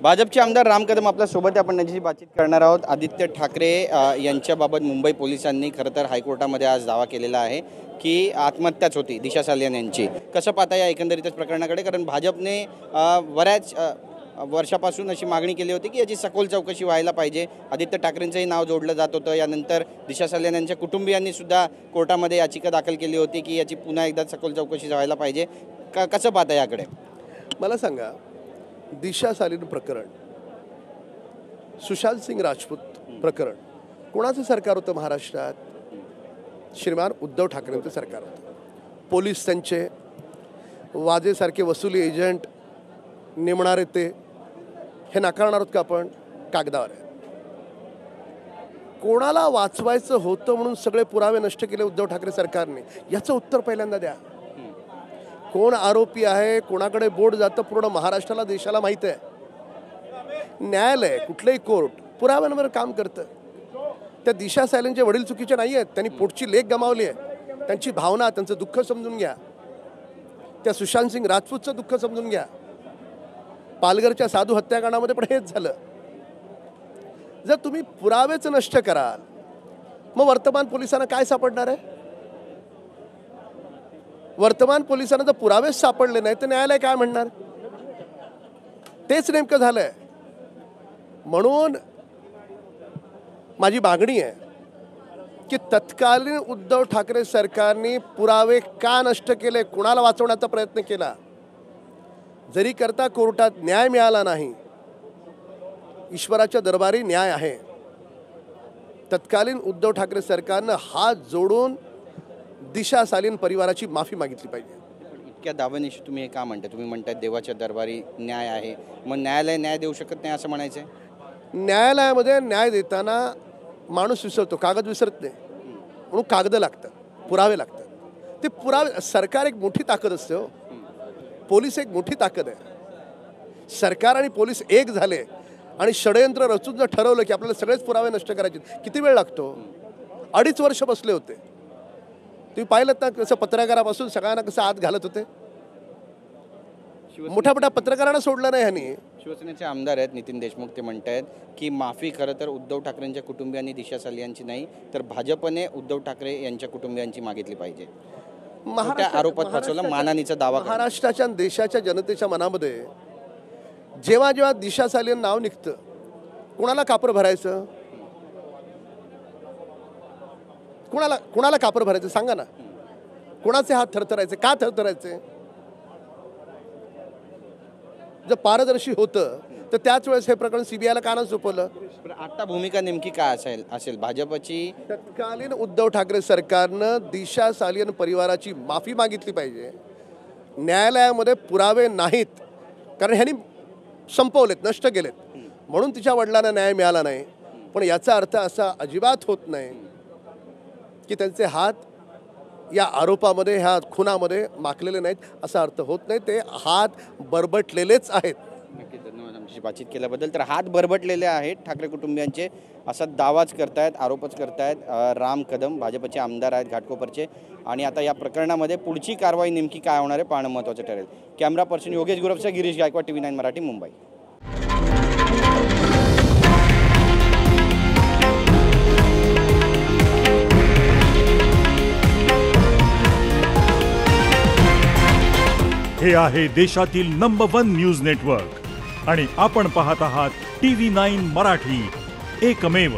भाजपचे आमदार राम कदम आपल्या सोबत आहे, आपण त्यांच्याशी बातचीत करणार आहोत। आदित्य ठाकरे यांच्याबाबत मुंबई पोलिसांनी खरं तर हायकोर्टामध्ये आज दावा केलेला आहे की आत्महत्याच होती दिशा सालियान यांची। कसं पाहता या एकंदरीतच प्रकरणाकडे, कारण भाजपने बऱ्याच वर्षापासून अशी मागणी केली होती की याची सखोल चौकशी व्हायला पाहिजे। आदित्य ठाकरेंचंही नाव जोडलं जात होतं। यानंतर दिशा सालियान यांच्या कुटुंबियांनी सुद्धा कोर्टामध्ये याचिका दाखल केली होती की याची पुन्हा एकदा सखोल चौकशी व्हायला पाहिजे। कसं पाहता याकडे? मला सांगा, दिशा सालियान प्रकरण, सुशांत सिंग राजपूत प्रकरण कोणाचं सरकार होतं महाराष्ट्रात? श्रीमान उद्धव ठाकरेंचं सरकार होतं। पोलीस त्यांचे वाजेसारखे वसुली एजंट नेमणारे ते हे नाकारणार आहोत का आपण? कागदावर आहे। कोणाला वाचवायचं होतं म्हणून सगळे पुरावे नष्ट केले उद्धव ठाकरे सरकारने, याचं उत्तर पहिल्यांदा द्या। कोण आरोपी आहे, कोणाकडे बोट जातं, पूर्ण महाराष्ट्राला देशाला माहिती आहे। न्यायालय, कुठलेही कोर्ट पुराव्यांवर काम करतं। त्या दिशा सालियानचे वडील चुकीचे नाही आहेत, त्यांनी पोटची लेक गमावली आहे। त्यांची भावना, त्यांचं दुःख समजून घ्या। त्या सुशांत सिंग राजपूतचं दुःख समजून घ्या। पालघरच्या साधू हत्याकांडामध्ये पण हेच झालं। जर तुम्ही पुरावेच नष्ट कराल, मग वर्तमान पोलिसांना काय सापडणार आहे? वर्तमान पोलिसांना जर पुरावेच सापडले नाही तर न्यायालय काय म्हणणार? तेच नेमकं झालंय। म्हणून माझी मागणी आहे की तत्कालीन उद्धव ठाकरे सरकारने पुरावे का नष्ट केले, कुणाला वाचवण्याचा प्रयत्न केला, जरी करता कोर्टात न्याय मिळाला नाही, ईश्वराच्या दरबारी न्याय आहे। तत्कालीन उद्धव ठाकरे सरकारनं हात जोडून दिशा सालियान परिवाराची माफी मागितली पाहिजे। इतक्या दाव्यानिशी तुम्ही हे का म्हणता? तुम्ही म्हणताय देवाच्या दरबारी न्याय आहे, मग न्यायालय न्याय देऊ शकत नाही असं म्हणायचं आहे? न्यायालयामध्ये न्याय देताना माणूस विसरतो, कागद विसरत नाही। म्हणून कागद लागतात, पुरावे लागतात। ते पुरावे, सरकार एक मोठी ताकद असते हो, पोलीस एक मोठी ताकद आहे। सरकार आणि पोलीस एक झाले आणि षडयंत्र रचून जर ठरवलं की आपल्याला सगळेच पुरावे नष्ट करायचे, किती वेळ लागतो? 2.5 वर्ष बसले होते। तुम्ही पाहिलं ना कसं पत्रकारापासून सगळ्यांना कसं आत घालत होते। मोठ्या मोठ्या पत्रकारांना सोडलं नाही ह्यांनी। शिवसेनेचे आमदार आहेत नितीन देशमुख, ते म्हणतात की माफी खरं तर उद्धव ठाकरेंच्या कुटुंबियांनी दिशा सालियांची नाही तर भाजपने उद्धव ठाकरे यांच्या कुटुंबियांची मागितली पाहिजे। आरोपात फसवला मानहानीचा दावा। महाराष्ट्राच्या देशाच्या जनतेच्या मनामध्ये जेव्हा जेव्हा दिशा सालियान नाव निघतं, कोणाला कापर भरायचं? कोणाला कापर भरायचं सांगा ना? कोणाचे हात थरथरायचे? का थरथरायचे? जर पारदर्शी होतं तर त्याच वेळेस हे प्रकरण सीबीआयला का नाही सोपवलं? आता भूमिका नेमकी काय असेल भाजपची? तत्कालीन उद्धव ठाकरे सरकारनं दिशा सालियान परिवाराची माफी मागितली पाहिजे। न्यायालयामध्ये पुरावे नाहीत, कारण ह्यांनी संपवलेत, नष्ट केलेत, म्हणून तिच्या वडिलांना न्याय मिळाला नाही। पण याचा अर्थ असा अजिबात होत नाही की त्यांचे हात या आरोपामध्ये, ह्या खुनामध्ये माखलेले नाहीत, असा अर्थ होत नाही। ते हात बरबटलेलेच आहेत। नक्कीच, धन्यवाद आमची बातचीत केल्याबद्दल। तर हात बरबटलेले आहेत ठाकरे कुटुंबियांचे, असा दावाच करतायत, आरोपच करतायत राम कदम, भाजपचे आमदार आहेत घाटकोपरचे। आणि आता या प्रकरणामध्ये पुढची कारवाई नेमकी काय होणार आहे पाहणं महत्त्वाचं ठरेल। कॅमेरा पर्सन योगेश गुरवसह गिरीश गायकवाड, TV9 मराठी, मुंबई। हे आहे देशातील नंबर 1 न्यूज नेटवर्क आणि आपण पाहत आहात TV9 मराठी, एकमेव।